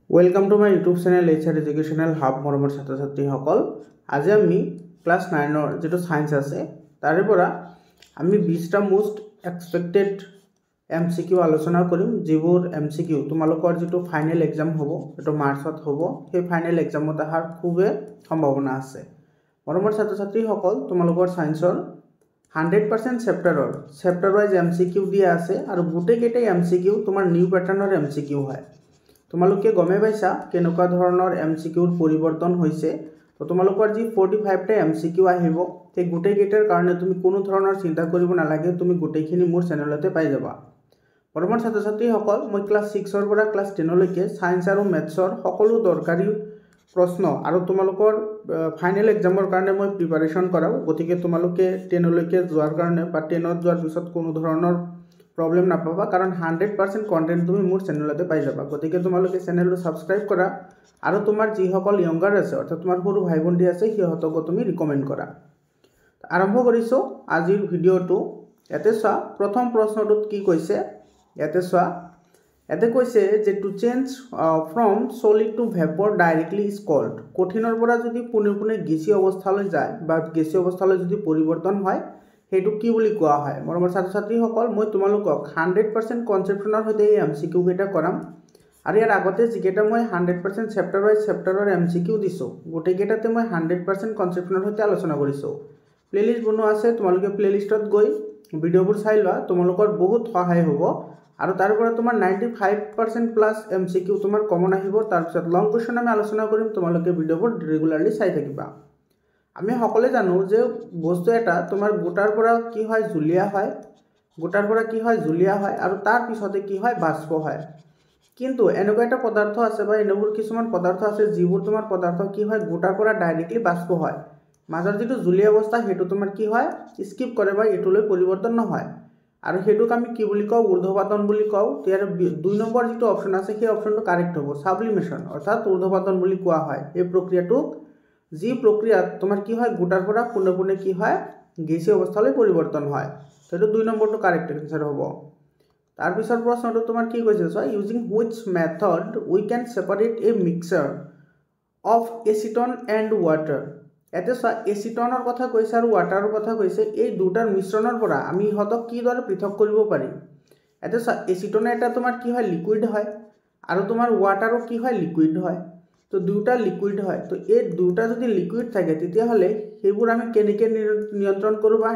Welcome to my YouTube channel HR educational hub মৰমৰ ছাত্ৰ ছাত্ৰীসকল। আজি আমি ক্লাছ 9ৰ যেটো সায়েন্স আছে তাৰে পৰা আমি 20টা মোস্ট এক্সপেক্টেড এমসিকিউ আলোচনা কৰিম, যিবোৰ এমসিকিউ তোমালোকৰ যেটো ফাইনেল এক্সাম হ'ব এটো মাৰ্চত হ'ব। সেই ফাইনেল এক্সামত আহাৰ খুবে সম্ভাৱনা আছে। মৰমৰ ছাত্ৰ ছাত্ৰীসকল, তোমালোকৰ সায়েন্সৰ 100% চেপ্টাৰ ওয়াইজ এমসিকিউ দিয়া আছে আৰু গোটেইকেইটা এমসিকিউ তোমাৰ নিউ প্যাটাৰ্নৰ এমসিকিউ হয়। তোমালোকে গমে পাইছা কেনেকুৱা ধৰণৰ এমসিকিউৰ পৰিৱৰ্তন হৈছে। তো তোমালোকৰ যি 45টা এমসিকিউ আহিব সেই গোটেইকেইটাৰ কাৰণে তুমি কোনো ধৰণৰ চিন্তা কৰিব নালাগে, তুমি গোটেইখিনি মোৰ চেনেলতে পাই যাবা। মৰমৰ ছাত্ৰ ছাত্ৰীসকল, মই ক্লাছ 6ৰ পৰা ক্লাছ 10 লৈকে সায়েন্স আৰু ম্যাথছৰ সকলো দৰকাৰী প্ৰশ্ন আৰু তোমালোকৰ ফাইনেল এক্সামৰ কাৰণে মই প্ৰিপাৰেচন কৰাও। গতিকে তোমালোকে 10 লৈকে যোৱাৰ কাৰণে বা 10ত যোৱাৰ পিছত কোনো ধৰণৰ প্ৰবলেম নাপাবা, কাৰণ 100% কন্টেন্ট তুমি মোৰ চেনেলতে পাই যাবা। গতিকে তোমালোকে চেনেলটো সাবস্ক্ৰাইব কৰা আৰু তোমাৰ যিসকল ইয়ংগাৰ আছে অৰ্থাৎ তোমাৰ সৰু ভাই ভণ্টি আছে সিহঁতকো তুমি ৰিকমেণ্ড কৰা। আৰম্ভ কৰিছো আজিৰ ভিডিঅ'টো। ইয়াতে চোৱা, প্ৰথম প্ৰশ্নটোত কি কৈছে ইয়াতে চোৱা। ইয়াতে কৈছে যে to change from solid to vapour directly is called. কঠিনৰ পৰা যদি পোনে গেছীয় অৱস্থালৈ যায় বা গেছীয় অৱস্থালৈ যদি পৰিৱৰ্তন হয় সেইটো কি বুলি কোৱা হয়। মৰমৰ ছাত্ৰ ছাত্ৰীসকল, মই তোমালোকক 100% কনসেপচনৰ সৈতে এই এমসিকিউ কেইটা কৰাম। আৰু ইয়াৰ আগতে যিকেইটা মই 100% চেপ্টাৰ ওয়াইজ চেপ্টাৰৰ এমসিকিউ দিছো গোটেইকেইটাতে মই 100% কনসেপচনৰ সৈতে আলোচনা কৰিছো। প্লেলিষ্ট বনোৱা আছে, তোমালোকে প্লেলিষ্টত গৈ ভিডিঅ'বোৰ চাই লোৱা, তোমালোকৰ বহুত সহায় হ'ব। আৰু তাৰ পৰা তোমাৰ 95% প্লাস এমসিকিউ তোমাৰ কমন আহিব। তাৰ পিছত লং কোৱেশ্চন আমি আলোচনা কৰিম, তোমালোকে ভিডিঅ'বোৰ ৰেগুলাৰলি চাই থাকিবা। আমি সকলোৱে জানো যে বস্তু এটা তোমাৰ গোটাৰ পৰা কি হয় জুলীয়া হয়, গোটাৰ পৰা কি হয় জুলীয়া হয় আৰু তাৰ পিছতে কি হয় বাষ্প হয়। কিন্তু এনেকুৱা এটা পদাৰ্থ আছে বা এনেবোৰ কিছুমান পদাৰ্থ আছে যিবোৰ তোমাৰ পদাৰ্থ কি হয় গোটাৰ পৰা ডাইৰেক্টলি বাষ্প হয়। মাজৰ যেটো জুলীয়া অৱস্থা সেইটো তোমাৰ কি হয় স্কিপ কৰে বা এটোলৈ পৰিৱৰ্তন নহয়। আৰু হেতুক আমি কি বুলি কওঁ ঊৰ্ধ্বপাতন বুলি কওঁ। ইয়াৰ 2 নম্বৰ যেটো অপচন আছে সেই অপচনটো কাৰেক্ট হ'ব, সাবলিমেশন অৰ্থাৎ ঊৰ্ধ্বপাতন বুলি কোৱা হয়। এই প্ৰক্ৰিয়াটো যি প্ৰক্ৰিয়াত তোমাৰ কি হয় গোটাৰ পৰা পুনে কি হয় গেছীয় অৱস্থালৈ পৰিৱৰ্তন হয়। সেইটো 2 নম্বৰটো কাৰেক্ট আনসাৰ হ'ব। তাৰ পিছৰ প্ৰশ্নটো তোমাৰ কি কৈছে চোৱা, using which method we can separate a mixture of acetone and water. এতে চোৱা এচিটনৰ কথা কৈছে আৰু ওয়াটাৰৰ কথা কৈছে। এই দুটাৰ মিশ্ৰণৰ পৰা আমি ইহঁতক কিদৰে পৃথক কৰিব পাৰিম। এতে চোৱা এচিটন এটা তোমাৰ কি হয় লিকুইড হয় আৰু তোমাৰ ওয়াটাৰো কি হয় লিকুইড হয়। তো দুটা লিকুইড হয়। তো এই দুটা যদি লিকুইড থাকে তেতিয়াহ'লে সেইবোৰ আমি কেনেকৈ নিয়ন্ত্ৰণ কৰোঁ বা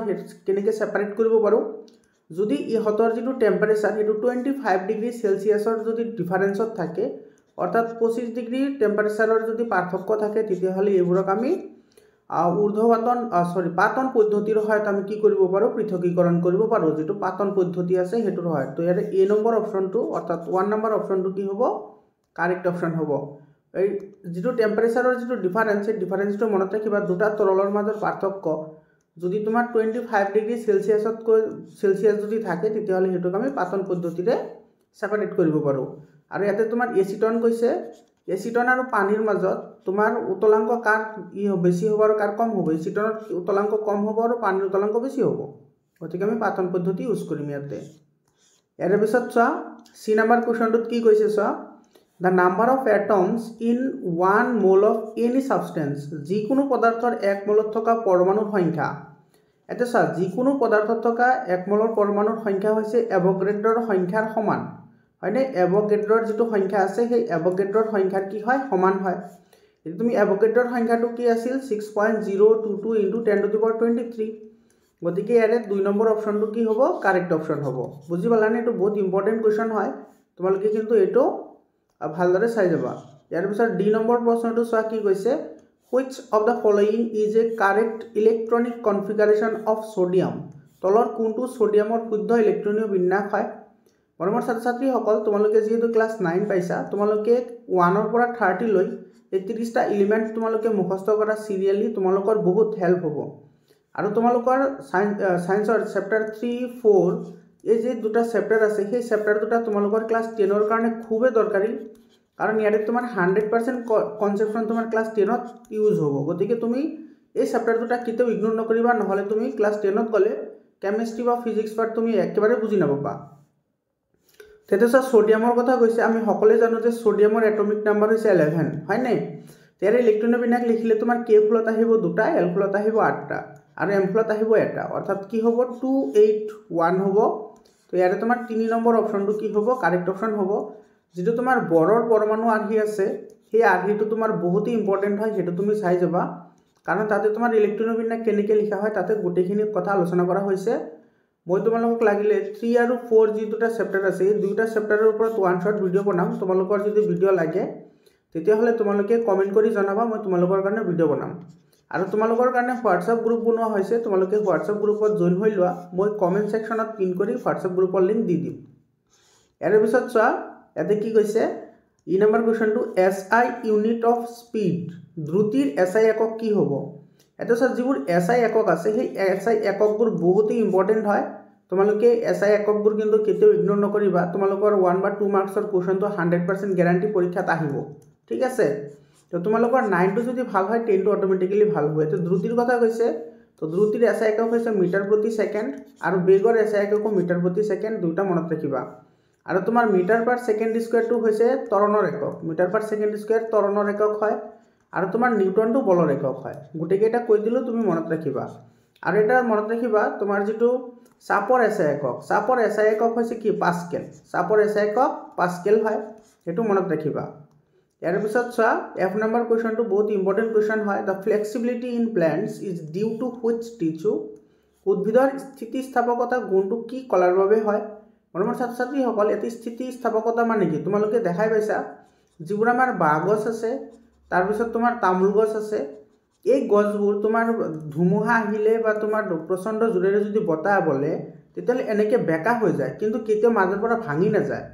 কেনেকৈ সেপাৰেট কৰিব পাৰোঁ। যদি ইহঁতৰ যেটো টেম্পাৰেচাৰ সেইটো 25 ডিগ্ৰী সেলসিয়াছৰ যদি ডিফাৰেন্সত থাকে অৰ্থাৎ 25 ডিগ্ৰী টেম্পাৰেচাৰৰ যদি পাৰ্থক্য থাকে তেতিয়াহ'লে এইবোৰক আমি পাতন পদ্ধতিৰ সহায়ত আমি কি কৰিব পাৰোঁ পৃথকীকৰণ কৰিব পাৰোঁ। যেটো পাতন পদ্ধতি আছে হেতুৰ সহায়ত। তো ইয়াৰ এ নম্বৰ অপচনটো অৰ্থাৎ 1 নম্বৰ অপচনটো কি হ'ব কাৰেক্ট অপচন হ'ব। এই যেটো টেম্পাৰেচাৰৰ যেটো ডিফাৰেন্স সেই ডিফাৰেন্সটো মনত ৰাখিবা। দুটা তৰলৰ মাজৰ পাৰ্থক্য যদি তোমাৰ 25 ডিগ্ৰী সেলসিয়াছ যদি থাকে তেতিয়াহ'লে হেতুক আমি পাতন পদ্ধতিৰে সেপাৰেট কৰিব পাৰোঁ। আৰু ইয়াতে তোমাৰ এচিটন কৈছে, এচিটন আৰু পানীৰ মাজত তোমাৰ উতলাংক কাৰ বেছি হ'ব আৰু কাৰ কম হ'ব। এচিটনৰ উতলাংক কম হ'ব আৰু পানীৰ উতলাংক বেছি হ'ব। গতিকে আমি পাতন পদ্ধতি ইউজ কৰিম ইয়াতে। ইয়াৰ পিছত চোৱা সি নম্বৰ কোৱেশ্চনটোত কি কৈছে চোৱা, the number of atoms in 1 mole of any substance। যিকোনো পদাৰ্থৰ 1 মোলত থকা পৰমাণুৰ সংখ্যা। এটা চোৱা যিকোনো পদাৰ্থত থকা 1 মোলৰ পৰমাণুৰ সংখ্যা হৈছে এভোগাড্ৰৰ সংখ্যাৰ সমান হয়নে। এভোগাড্ৰৰ যেটো সংখ্যা আছে সেই এভোগাড্ৰৰ সংখ্যাৰ কি হয় সমান হয়। এতিয়া তুমি এভোগাড্ৰৰ সংখ্যাটো কি আছিল 6.022 × 10⁻23। গতিকে ইয়াৰে 2 নম্বৰ অপচনটো কি হ'ব কাৰেক্ট অপচন হ'ব। বুজি পালানে? এইটো বহুত ইম্পৰ্টেন্ট কোৱেশ্চন হয়, তোমালোকে কিন্তু এইটো ভালদৰে চাই যাবা। ইয়াৰ পিছত ডি নম্বৰ প্ৰশ্নটো চোৱা কি কৈছে, which of the following is a correct electronic configuration of sodium। তলৰ কোনটো সোডিয়ামৰ শুদ্ধ ইলেক্ট্ৰনীয় বিন্যাস হয়। মৰমৰ ছাত্ৰ ছাত্ৰীসকল, তোমালোকে যেহেতু ক্লাছ 9 পাইছা তোমালোকে 1 ৰ পৰা 30 লৈ এই 30টা এলিমেন্ট তোমালোকে মুখস্থ কৰা সিৰিয়ালি তোমালোকৰ বহুত হেল্প হ'ব। আৰু তোমালোকৰ সায়েন্সৰ চেপ্টাৰ 3, 4 এই যে দুটা চেপ্টাৰ আছে সেই চেপ্টাৰ দুটা তোমালোকৰ ক্লাছ 10 ৰ কাৰণে খুবেই দৰকাৰী, কাৰণ ইয়াতে তোমাৰ 100% কনসেপচন তোমাৰ ক্লাছ 10ত ইউজ হ'ব। গতিকে তুমি এই চেপ্টাৰ দুটা কেতিয়াও ইগনোৰ নকৰিবা, নহলে তুমি ক্লাছ 10ত গ'লে কেমিষ্ট্ৰি বা ফিজিক্স পাৰ্ট তুমি একেবাৰে বুজি নাপাবা। তেতিয়া চোৱা সোডিয়ামৰ কথা কৈছে আমি সকলোৱে জানো যে সোডিয়ামৰ এটমিক নাম্বাৰ হৈছে 11 হয় নাই ইয়াৰ ইলেক্ট্ৰনৰ বিন্যাস লিখিলে তোমাৰ k ফুলত আহিব দুটা l ফুলত আহিব 8টা আৰু m ফুলত আহিব এটা অৰ্থাৎ কি হ'ব 281 হ'ব তো ইয়াৰে তোমাৰ 3 নম্বৰ অপচনটো কি হ'ব কাৰেক্ট অপচন হ'ব যেটো তোমাৰ বৰৰ পৰমাণু আৰ্হি আছে সেই আৰ্হিটো তোমাৰ বহুত ইম্পৰ্টেন্ট হয় যেটো তুমি চাই যাবা কাৰণ তাতে তোমাৰ ইলেক্ট্ৰনৰ বিন্যাস কেনেকৈ লিখা হয় তাতে গোটেইখিনি কথা আলোচনা কৰা হৈছে মই তোমালোকক লাগিলে 3 আৰু 4 যি দুটা চেপ্টাৰ আছে এই দুটা চেপ্টাৰৰ ওপৰত ওয়ান শট ভিডিও বনাম তোমালোকৰ যদি ভিডিও লাগে তেতিয়া হলে তোমালোকে কমেন্ট কৰি জনাবা মই তোমালোকৰ কাৰণে ভিডিও বনাম আৰু তোমালোকৰ কাৰণে WhatsApp গ্ৰুপ বনোৱা হৈছে তোমালোকে WhatsApp গ্ৰুপত জয়েন হৈ লোৱা মই কমেন্ট সেকশনত পিন কৰি WhatsApp গ্ৰুপৰ লিংক দি দিম ইয়াৰ পিছত চোৱা ইয়াতে কি কৈছে ই নম্বৰ কোৱেশ্চনটো SI ইউনিট অফ স্পীড দ্ৰুতিৰ SI একক কি হ'ব এটা সব যিবোৰ SI একক আছে সেই SI এককবোৰ বহুত ইম্পৰ্টেন্ট হয় তোমালোকে SI এককবোৰ কিন্তু কেতিয়াও ইগনোৰ নকৰিবা তোমালোকৰ 1 বা 2 মাৰ্কছৰ কোৱেশ্চনটো 100% গ্যাৰান্টি পৰীক্ষাত আহিব ঠিক আছে তো তোমালোকৰ 9 টো যদি ভাল হয় 10 টো অটোমেটিক্যালি ভাল হয় তো দ্ৰুতিৰ কথা কৈছে তো দ্ৰুতিৰ SI একক হৈছে মিটাৰ প্ৰতি সেকেন্ড আৰু বেগৰ SI একক মিটাৰ প্ৰতি সেকেন্ড দুটা মনত ৰাখিবা আৰু তোমাৰ মিটাৰ পাৰ সেকেন্ড স্কয়াৰটো হৈছে ত্বৰণৰ একক মিটাৰ পাৰ সেকেন্ড স্কয়াৰ ত্বৰণৰ একক হয় আৰু তোমাৰ নিউটনটো বলৰ একক হয় গুটেকেটা কৈ দিলো তুমি মনত ৰাখিবা আৰু এটা মনত ৰাখিবা তোমাৰ যেটো চাপৰ SI একক হৈছে কি পাস্কেল চাপৰ SI একক পাস্কেল হয় এটো মনত ৰাখিবা ইয়াৰ পিছত চোৱা F নম্বৰ কোৱেশ্চনটো বহুত ইম্পৰ্টেন্ট কোৱেশ্চন হয় the flexibility in plants is due to which tissue উদ্ভিদৰ স্থিতিস্থাপকতা গুণটো কি কলাৰ বাবে হয় মৰমৰ ছাত্ৰ-ছাত্ৰী সকল এতি স্থিতিস্থাপকতা মানে কি তোমালোকে দেখাই পাইছা যিবোৰ আমাৰ বাগছ আছে তাৰ পিছত তোমাৰ তামুল গছ আছে এই গছবোৰ তোমাৰ ধুমুহা আহিলে বা তোমাৰ প্ৰচণ্ড জোৰেৰে যদি বতাহ বলে তেতিয়ালে এনেকে বেকা হৈ যায় কিন্তু কেতিয়া মাজৰ পৰা ভাঙি না যায়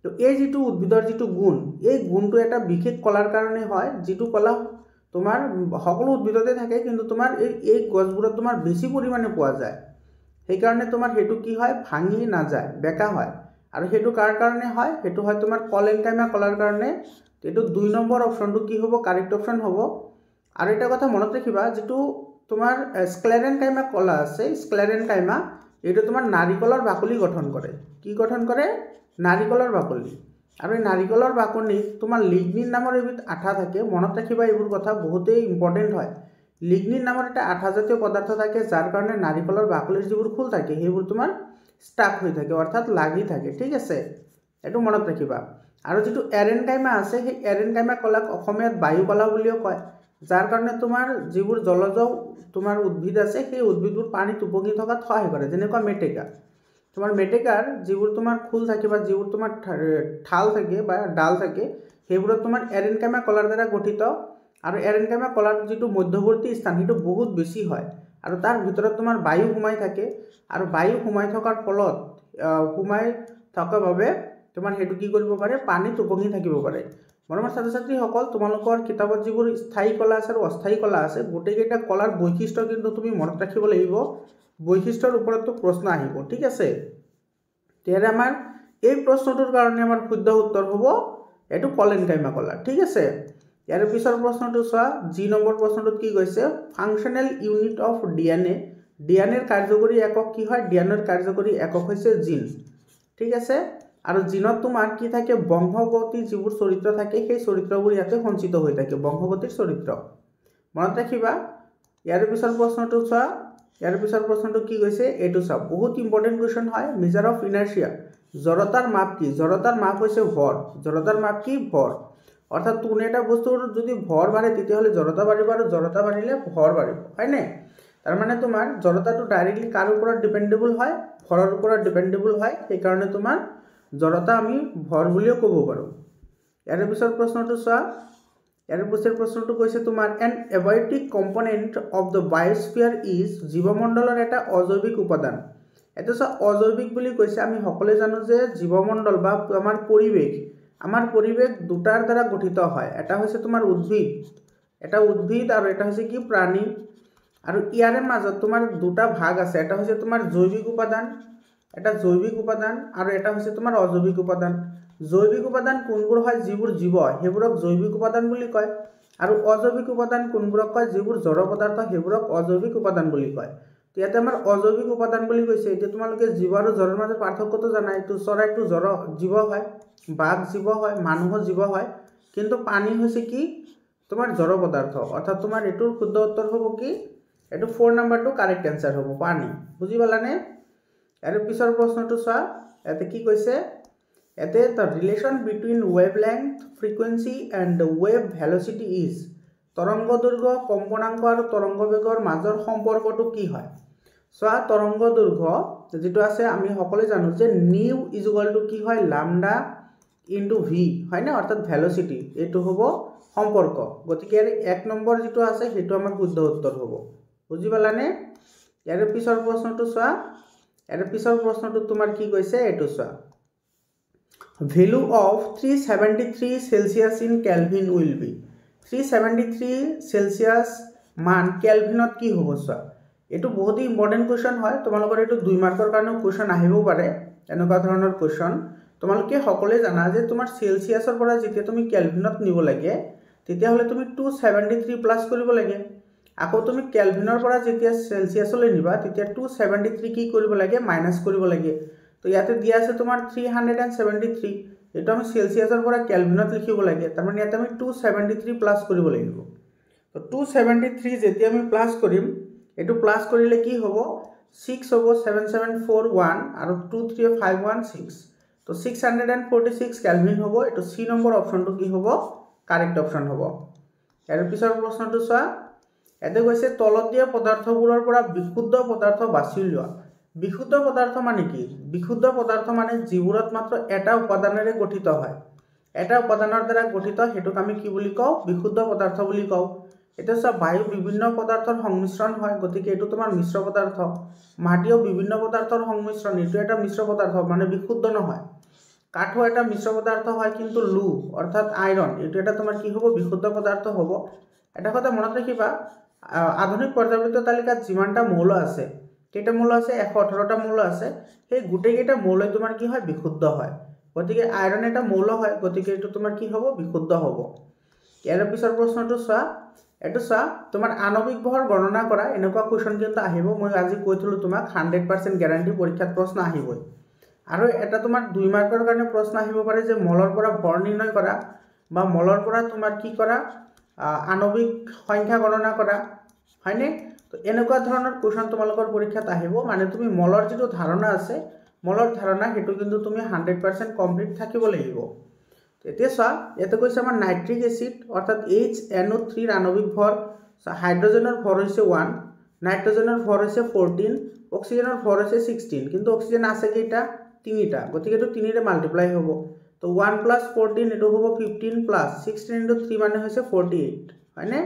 তো এই যেটো উদ্ভিদৰ যেটো গুণ এই গুণটো এটা বিশেষ কলাৰ কাৰণে হয় যেটো কলা তোমাৰ সকলো উদ্ভিদতে থাকে কিন্তু তোমাৰ এই গছবোৰত তোমাৰ বেছি পৰিমাণে পোৱা যায় সেই কাৰণে তোমাৰ হেতু কি হয় ভাঙি না যায় বেকা হয় আৰু হেতু কাৰ কাৰণে হয় হেতু হয় তোমাৰ কলেনকাইমা কলাৰ কাৰণে এটো 2 নম্বৰ অপচনটো কি হ'ব কাৰেক্ট অপচন হ'ব আৰু এটা কথা মনত ৰাখিবা যেটো তোমাৰ স্ক্লেৰেনকাইমা কলা আছে স্ক্লেৰেনকাইমা এটো তোমাৰ নাৰিকলৰ বাকলি গঠন কৰে কি গঠন কৰে নাৰিকলৰ বাকলি আৰু এই নাৰিকলৰ বাকলিত তোমাৰ লিগনিন নামৰ এবিধ আঠা থাকে মনত ৰাখিবা এইবোৰ কথা বহুতেই ইম্পৰ্টেন্ট হয় লিগনিন নামৰ এটা আঠা জাতীয় পদাৰ্থ থাকে যাৰ কাৰণে নাৰিকলৰ বাকলিৰ যিবোৰ খুল থাকে সেইবোৰ তোমাৰ ষ্টাক হৈ থাকে অৰ্থাৎ লাগি থাকে ঠিক আছে এটো মনত ৰাখিবা আৰু যেটো এৰেনকাইমা আছে সেই এৰেনকাইমা কলাক অসমীয়াত বায়ু কলা বুলিও কয় যাৰ কাৰণে তোমাৰ যিবোৰ জলজ তোমাৰ উদ্ভিদ আছে সেই উদ্ভিদবোৰ পানীত উপঙি থকাত সহায় কৰে যেনেকুৱা মেটেকা তোমাৰ মেটেকাৰ যিবোৰ তোমাৰ খুল থাকে বা যিবোৰ তোমাৰ ঠাল থাকে বা ডাল থাকে সেইবোৰত তোমাৰ এৰেনকাইমা কলাৰ দ্বাৰা গঠিত আৰু এৰেনকাইমা কলাৰ যেটো মধ্যৱৰ্তী স্থান হেতু বহুত বেছি হয় আৰু তাৰ ভিতৰত তোমাৰ বায়ু সোমাই থাকে আৰু বায়ু সোমাই থকাৰ ফলত সোমাই থকাৰ বাবে তোমাৰ হেতু কি কৰিব পাৰে পানীত উপঙি থাকিব পাৰে মৰমৰ ছাত্ৰ-ছাত্ৰী সকল তোমালোকৰ কিতাপত যিবোৰ স্থায়ী কলা আছে আৰু অস্থায়ী কলা আছে গোটেইকেইটা কলাৰ বৈশিষ্ট্য কিন্তু তুমি মনত ৰাখিব লাগিব বৈশিষ্ট্যৰ ওপৰতো প্ৰশ্ন আহিব ঠিক আছে তেৰে আমাৰ এই প্ৰশ্নটোৰ কাৰণে আমাৰ শুদ্ধ উত্তৰ হ'ব এটো কলেনকাইমা কলা ঠিক আছে ইয়াৰ পিছৰ প্ৰশ্নটো চোৱা জি নম্বৰ প্ৰশ্নটোত কি কৈছে ফাংশনাল ইউনিট অফ DNA ডিএনএৰ কাৰ্যকৰী একক কি হয় ডিএনএৰ কাৰ্যকৰী একক হৈছে জিন ঠিক আছে আৰু জিনত তোমাৰ কি থাকে বংশগতি যিবোৰ চৰিত্ৰ থাকে সেই চৰিত্ৰবোৰ ইয়াতে সঞ্চিত হৈ থাকে বংশগতিৰ চৰিত্ৰ মনত ৰাখিবা ইয়াৰ পিছৰ প্ৰশ্নটো চোৱা ইয়াৰ পিছৰ প্ৰশ্নটো কি কৈছে এটো চোৱা বহুত ইম্পৰ্টেন্ট কোৱেশ্চন হয় মেজাৰ অফ ইনাৰ্শিয়া জড়তাৰ মাপ কি জড়তাৰ মাপ হৈছে ভৰ জড়তাৰ মাপ কি ভৰ অৰ্থাৎ তুমি এটা বস্তুৰ যদি ভৰ বাঢ়ে তেতিয়া হলে জড়তা বাঢ়িব আৰু জড়তা বাঢ়িলে ভৰ বাঢ়িব হয় নে তাৰ মানে তোমাৰ জড়তাটো ডাইৰেক্টলি কাৰ ওপৰত ডিপেন্ডেবল হয় ভৰৰ ওপৰত ডিপেন্ডেবল হয় সেই কাৰণে তোমাৰ জড়তা আমি ভৰ বুলিও ক'ব পাৰো ইয়াৰ পিছৰ প্ৰশ্নটো চোৱা ইয়াৰ পিছৰ প্ৰশ্নটো কৈছে তোমাৰ an abiotic component of the biosphere is জীৱমণ্ডলৰ এটা অজৈবিক উপাদান এটা চোৱা অজৈবিক বুলি কৈছে আমি সকলোৱে জানো যে জীৱমণ্ডল বা আমাৰ পৰিৱেশ দুটাৰ দ্বাৰা গঠিত হয় এটা হৈছে তোমাৰ উদ্ভিদ আৰু এটা হৈছে কি প্ৰাণী আৰু ইয়াৰে মাজত তোমাৰ দুটা ভাগ আছে এটা হৈছে তোমাৰ জৈবিক উপাদান আৰু এটা হৈছে তোমাৰ অজৈবিক উপাদান জৈবিক উপাদান কোনবোৰ হয় যিবোৰ জীৱ হেবোৰক জৈবিক উপাদান বুলি কয় আৰু অজৈবিক উপাদান কোনবোৰক কয় যিবোৰ জড় পদাৰ্থ হেবোৰক অজৈবিক উপাদান বুলি কয় তো ইয়াতে আমাৰ অজৈবিক উপাদান বুলি কৈছে এতিয়া তোমালোকে জীৱ আৰু জড়ৰ মাজত পাৰ্থক্যটো জানাই তো চৰাইটো জড় জীৱ হয় বাঘ জীৱ হয় মানুহ জীৱ হয় কিন্তু পানী হৈছে কি তোমাৰ জড় পদাৰ্থ অৰ্থাৎ তোমাৰ এটোৰ শুদ্ধ উত্তৰ হ'ব কি এটো 4 নম্বৰটো কাৰেক্ট आंसर হ'ব পানী বুজি পালানে আৰু পিছৰ প্ৰশ্নটো চোৱা এতে কি কৈছে এতে the relation between wavelength frequency and the wave velocity is তৰংগ দৈৰ্ঘ্য কম্পনাঙ্ক আৰু তৰংগ বেগৰ মাজৰ সম্পৰ্কটো কি হয় চোৱা তৰংগ দৈৰ্ঘ্য যেটো আছে আমি সকলোৱে জানো যে নিউ ইজ ইকুয়াল টু কি হয় ল্যামডা ইনটু ভি হয় না অৰ্থাৎ ভেলোসিটি এটো হ'ব সম্পৰ্ক গতিকে এক নম্বৰ যেটো আছে হেতু আমাৰ শুদ্ধ উত্তৰ হ'ব বুজি পালানে ইয়াৰ পিছৰ প্ৰশ্নটো চোৱা ইয়াৰ পিছৰ প্ৰশ্নটো তোমাৰ কি কৈছে এটো চোৱা value of 373 celsius in kelvin will be 373 celsius মান কেলভিনত কি হ'ব চোৱা এটো বহুত ইম্পৰ্টেন্ট কোৱেশ্চন হয় তোমালোকৰ এটো 2 মাৰ্কৰ কাৰণে কোৱেশ্চন আহিব পাৰে এনেকুৱা ধৰণৰ কোৱেশ্চন তোমালোকে সকলোৱে জানা যে তোমাৰ সেলসিয়াসৰ পৰা যেতিয়া তুমি কেলভিনত নিব লাগে তেতিয়া হলে তুমি 273 প্লাস কৰিব লাগে আকৌ তুমি কেলভিনৰ পৰা যেতিয়া সেলসিয়াসলৈ নিবা তেতিয়া 273 কি কৰিব লাগে মাইনাস কৰিব লাগে তো ইয়াতে দিয়া আছে তোমাৰ 373 এটা আমি সেলসিয়াসৰ পৰা কেলভিনত লিখিব লাগে তাৰ মানে ইয়াতে আমি 273 প্লাস কৰিব লাগিব তো 273 যেতিয়া আমি প্লাস কৰিম এটো প্লাস কৰিলে কি হ'ব 6 হ'ব 7741 আৰু 23516 তো 646 কেলভিন হ'ব এটো সি নম্বৰ অপচনটো কি হ'ব কাৰেক্ট অপচন হ'ব এৰ পিছৰ প্ৰশ্নটো চোৱা এতে কৈছে তলত দিয়া পদাৰ্থবোৰৰ পৰা বিশুদ্ধ পদাৰ্থ বাছি লোৱা বিশুদ্ধ পদাৰ্থ মানে কি বিশুদ্ধ পদাৰ্থ মানে যিবোৰত মাত্ৰ এটা উপাদানেৰে গঠিত হয় এটা উপাদানৰ দ্বাৰা গঠিত হেতুক আমি কি বুলি কও বিশুদ্ধ পদাৰ্থ বুলি কও এটা সব বায়ু বিভিন্ন পদাৰ্থৰ সংমিশ্ৰণ হয় গতিকে এটো তোমাৰ মিশ্ৰ পদাৰ্থ মাটিও বিভিন্ন পদাৰ্থৰ সংমিশ্ৰণ এটো এটা মিশ্ৰ পদাৰ্থ মানে বিশুদ্ধ নহয় কাঠো এটা মিশ্র পদার্থ হয় কিন্তু লু অর্থাৎ আয়রন এটো এটা তোমার কি হবে বিশুদ্ধ পদার্থ হবে এটা কথা মনত রাখিবা আধুনিক পর্যাবৃত্ত তালিকাত যিমানটা মৌল আছে কেটা মৌল আছে 118টা মৌল আছে সেই গুটেকেটা মৌল তোমার কি হয় বিশুদ্ধ হয় গতিকে আয়রন এটা মৌল হয় গতিকে এটো তোমার কি হবে বিশুদ্ধ হবে এর পিছৰ প্ৰশ্নটো চোৱা এটো চোৱা তোমাৰ আণবিক ভৰ গণনা কৰা এনেকুৱা কোৱেশ্চন কিন্তু আহিব মই আজি কৈছিলো তোমাক 100% গ্যাৰান্টি পৰীক্ষাত প্ৰশ্ন আহিবই আৰু এটা তোমাৰ 2 মাৰ্কৰ কাৰণে প্ৰশ্ন আহিব পাৰে যে মলৰ পৰা ভৰ নিৰ্ণয় কৰা বা মলৰ পৰা তোমাৰ কি কৰা আণবিক সংখ্যা গণনা কৰা হয়নে তো এনেকুৱা ধৰণৰ কোৱেশ্চন তোমালোকৰ পৰীক্ষাত আহিব মানে তুমি মলৰ যেটো ধাৰণা আছে মলৰ ধাৰণা হেতু কিন্তু তুমি 100% কমপ্লিট থাকিব লাগিব এতিয়া চোৱা এতে কৈছে আমাৰ নাইট্ৰিক এসিড অৰ্থাৎ HNO3 ৰ আণবিক ভৰ হাইড্ৰোজেনৰ ভৰ হৈছে 1 নাইট্ৰোজেনৰ ভৰ হৈছে 14 অক্সিজেনৰ ভৰ হৈছে 16 কিন্তু অক্সিজেন আছে কেইটা তিনিটা গতিকে এটো 3 ৰে মাল্টিপ্লাই হ'ব তো 1 + 14 এটো হ'ব 15 + 16 * 3 মানে হৈছে 48 হয়নে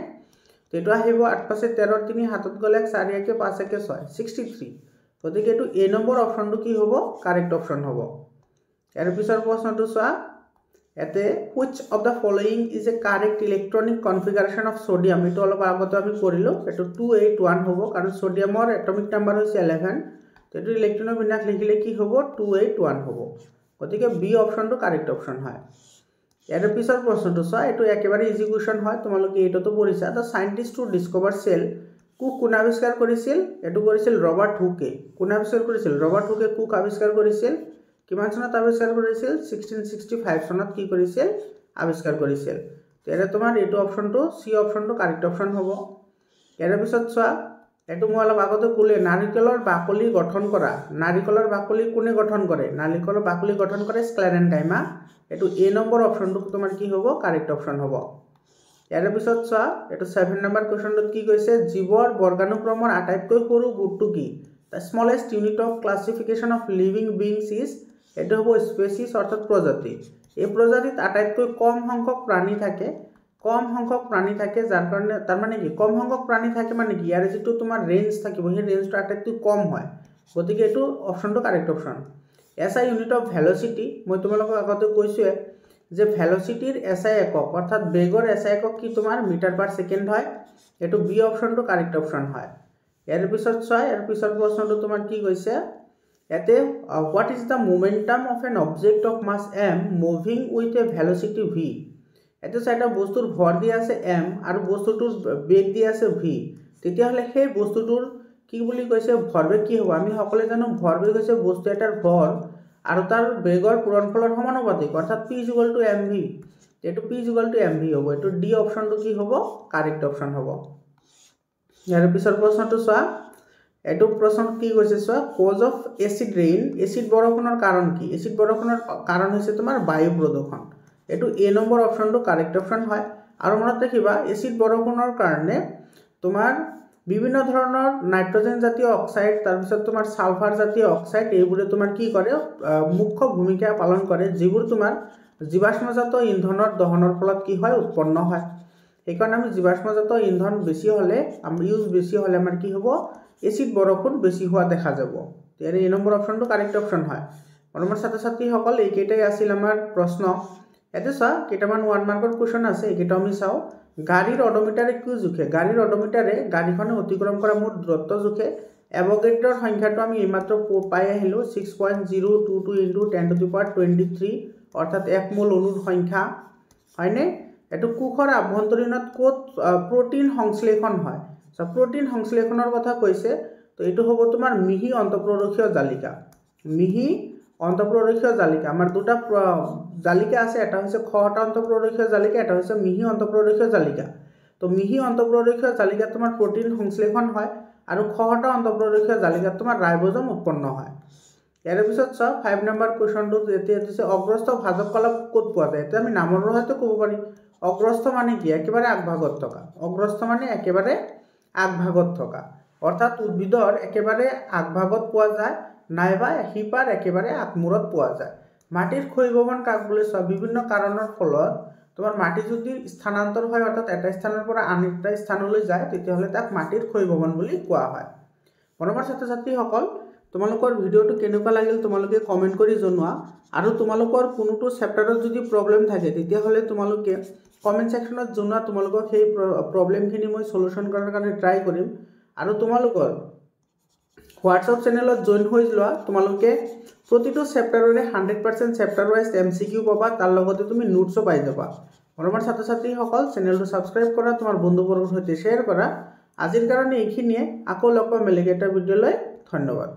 তো এটো আহিব 8 পাছে 13 3 হাতত গলে 4 একে 5 একে 6 63 গতিকে এটো এ নম্বৰ অপচনটো কি হ'ব কাৰেক্ট অপচন হ'ব এৰ পিছৰ প্ৰশ্নটো চোৱা এতে which of the following is a correct electronic configuration of sodium এটো অলপ আগতে আমি কৰিলো এটো 281 হ'ব কাৰণ সোডিয়ামৰ এটমিক নাম্বাৰ হৈছে 11 তো এটো ইলেক্ট্ৰনৰ বিন্যাস লিখিলে কি হ'ব 281 হ'ব গতিকে বি অপচনটো কারেক্ট অপচন হয় এর পিছৰ প্ৰশ্নটো চোৱা এটো একেবাৰে ইজি কোৱেশ্চন হয় তোমালোকে এটোতো পঢ়িছা দা সায়েন্টিস্ট টু ডিসকভাৰ সেল কোন আৱিষ্কাৰ কৰিছিল এটো কৰিছিল ৰবাৰ্ট হুকে কোন আৱিষ্কাৰ কৰিছিল ৰবাৰ্ট হুকে কোক আৱিষ্কাৰ কৰিছিল কিমান চনত আৱিষ্কাৰ কৰিছিল 1665 চনত কি কৰিছিল আৱিষ্কাৰ কৰিছিল তেৰে তোমাৰ এটো অপচনটো সি অপচনটো কাৰেক্ট অপচন হ'ব এৰ পিছত চোৱা এটো মই অলপ আগতে কলে নাৰিকলৰ বাকলি গঠন কৰা নাৰিকলৰ বাকলি কোনে গঠন কৰে নাৰিকলৰ বাকলি গঠন কৰে স্ক্লেৰেনকাইমা এটো এ নম্বৰ অপচনটো তোমাৰ কি হ'ব কাৰেক্ট অপচন হ'ব এৰ পিছত চোৱা এটো 7 নম্বৰ কোৱেশ্চনটো কি কৈছে জীৱৰ বৰ্গানুক্ৰমৰ আটাইতকৈ সৰু গোটটো কি the smallest unit of classification of living beings is এটো হ'ব স্পেচিছ অৰ্থাৎ প্ৰজাতি এই প্ৰজাতিত আটাইতকৈ কম সংখ্যক প্ৰাণী থাকে যাৰ কাৰণে তাৰ মানে কি কম সংখ্যক প্ৰাণী থাকে মানে কি ইয়াৰ যেটো তোমাৰ ৰেঞ্জ থাকিব সেই ৰেঞ্জটো আটাইতকৈ কম হয় গতিকে এটো অপচনটো correct option SI unit of velocity মই তোমালোকক আগতে কৈছো যে ভেলোসিটিৰ এসআই একক অৰ্থাৎ বেগৰ এসআই একক কি তোমাৰ মিটাৰ পাৰ সেকেন্ড হয় এটো বি অপচনটো কাৰেক্ট অপচন হয় এৰ পিছত চোৱা এৰ পিছৰ প্ৰশ্নটো তোমাৰ কি কৈছে এতে what is the momentum of an object of mass m moving with a velocity v এতে সাইটা বস্তুৰ ভৰ দিয়া আছে m আৰু বস্তুটোৰ বেগ দিয়া আছে v তেতিয়া হলে সেই বস্তুটোৰ কি বুলি কৈছে ভৰবেগ কি হ'ব আমি সকলোৱে জানো ভৰবেগ হৈছে বস্তু এটাৰ ভৰ আৰু তাৰ বেগৰ পূৰণফলৰ সমানুপাতিক অৰ্থাৎ p = mv এইটো p = mv হ'ব এইটো ডি অপচনটো কি হ'ব কাৰেক্ট অপচন হ'ব ইয়াৰ পিছৰ প্ৰশ্নটো চোৱা এইটো প্ৰশ্ন কি কৈছে চোৱা cause of acid rain acid বৰষুণৰ কাৰণ কি এসিড বৰষুণৰ কাৰণ হৈছে তোমাৰ বায়ু প্ৰদূষণ এইটো এ নম্বৰ অপচনটো কাৰেক্ট অপচন হয় আৰু মনত ৰাখিবা এসিড বৰষুণৰ কাৰণে তোমাৰ বিভিন্ন ধৰণৰ নাইট্ৰজেন জাতীয় অক্সাইড তাৰ পিছত তোমাৰ সালফাৰ জাতীয় অক্সাইড এইবোৰে তোমাৰ কি কৰে মুখ্য ভূমিকা পালন কৰে যিবোৰ তোমাৰ জীৱাশ্মজাত ইন্ধনৰ দহনৰ ফলত কি হয় উৎপন্ন হয় এইকাৰণে আমি জীৱাশ্মজাত ইন্ধন বেছি হলে আমাৰ ইউজ বেছি হলে আমাৰ কি হ'ব এসিড বৰষুণ বেছি হোৱা দেখা যাব তেনে এ নম্বৰ অপচনটো কাৰেক্ট অপচন হয় মৰমৰ ছাত্ৰ-ছাত্ৰীসকল এইকেইটাই আছিল আমাৰ প্ৰশ্ন এতে চা কেইটামান 1 মাৰ্কৰ কোৱেশ্চন আছে এইকেইটা আমি চাও গাড়ীৰ অডোমিটাৰে কি জুখে গাড়ীৰ অডোমিটাৰে গাড়ীখনে অতিক্ৰম কৰা মুঠ দূৰত্ব জুখে এভোগাড্ৰৰ সংখ্যাটো আমি এইমাত্ৰ পাই আহিলো 6.022 × 10⁻23 অৰ্থাৎ 1 মোল অণুৰ সংখ্যা হয়নে এটো কোষৰ আভ্যন্তৰীণত কোত প্ৰোটিন সংশ্লেষণ হয় সো প্ৰোটিন সংশ্লেষণৰ কথা কৈছে তো এটো হ'ব তোমাৰ মিহি অন্তঃপ্ৰৰক্ষীয় জালিকা মিহি অন্তঃপ্ৰৰক্ষীয় জালিকা আমাৰ দুটা জালিকা আছে এটা হৈছে খহটা অন্তঃপ্ৰৰক্ষীয় জালিকা এটা হৈছে মিহি অন্তঃপ্ৰৰক্ষীয় জালিকা তো মিহি অন্তঃপ্ৰৰক্ষীয় জালিকা তোমাৰ প্ৰোটিন সংশ্লেষণ হয় আৰু খহটা অন্তঃপ্ৰৰক্ষীয় জালিকা তোমাৰ ৰাইবোজম উৎপন্ন হয় ইয়াৰ পিছত চা 5 নম্বৰ কোৱেশ্চনটো যেতে আছে অগ্ৰস্থ ভাজক কলপ ক'ত পোৱা যায় এটা আমি নামৰ ৰহতে ক'ব পাৰি অগ্ৰস্থ মানে কি একেবাৰে আগভাগত থকা অগ্ৰস্থ মানে একেবাৰে আগভাগত থকা অৰ্থাৎ উদ্ভিদৰ একেবাৰে আগভাগত পোৱা যায় নাইবা হিপাৰ একেবাৰে আগমূৰত পোৱা যায় মাটিৰ ক্ষয়ভৱন কাক বুলি সব বিভিন্ন কাৰণৰ ফলত তোমাৰ মাটি যদি স্থানান্তৰ হয় অৰ্থাৎ এটা স্থানৰ পৰা আন এটা স্থানলৈ যায় তেতিয়া হলে তাক মাটিৰ ক্ষয়ভৱন বুলি কোৱা হয় মৰমৰ ছাত্ৰ-ছাত্ৰীসকল তোমালোকৰ ভিডিওটো কেনেকুৱা লাগিল তোমালোকে কমেন্ট কৰি জনোৱা আৰু তোমালোকৰ কোনোটো চেপ্টাৰত যদি প্ৰবলেম থাকে তেতিয়া হলে তোমালোকে কমেন্ট সেকশনত জনোৱা তোমালোকৰ সেই প্ৰবলেমখিনি মই সলিউশন কৰাৰ কাৰণে ট্ৰাই কৰিম আৰু তোমালোকৰ হোৱাটসঅ্যাপ চেনেলত জয়েন হৈ যোৱা তোমালোকে প্ৰতিটো চেপ্টাৰৰে 100% চেপ্টাৰ ওয়াইজ এমসিকিউ পাবা তাৰ লগতে তুমি নোটছও পাই যাবা মৰমৰ ছাত্ৰ-ছাত্ৰীসকল চেনেলটো সাবস্ক্ৰাইব কৰা তোমাৰ বন্ধুবৰ্গৰ সৈতে শেয়াৰ কৰা আজিৰ কাৰণে এইখিনিয়ে আকৌ লগ পাম বেলেগ এটা ভিডিঅ'লৈ ধন্যবাদ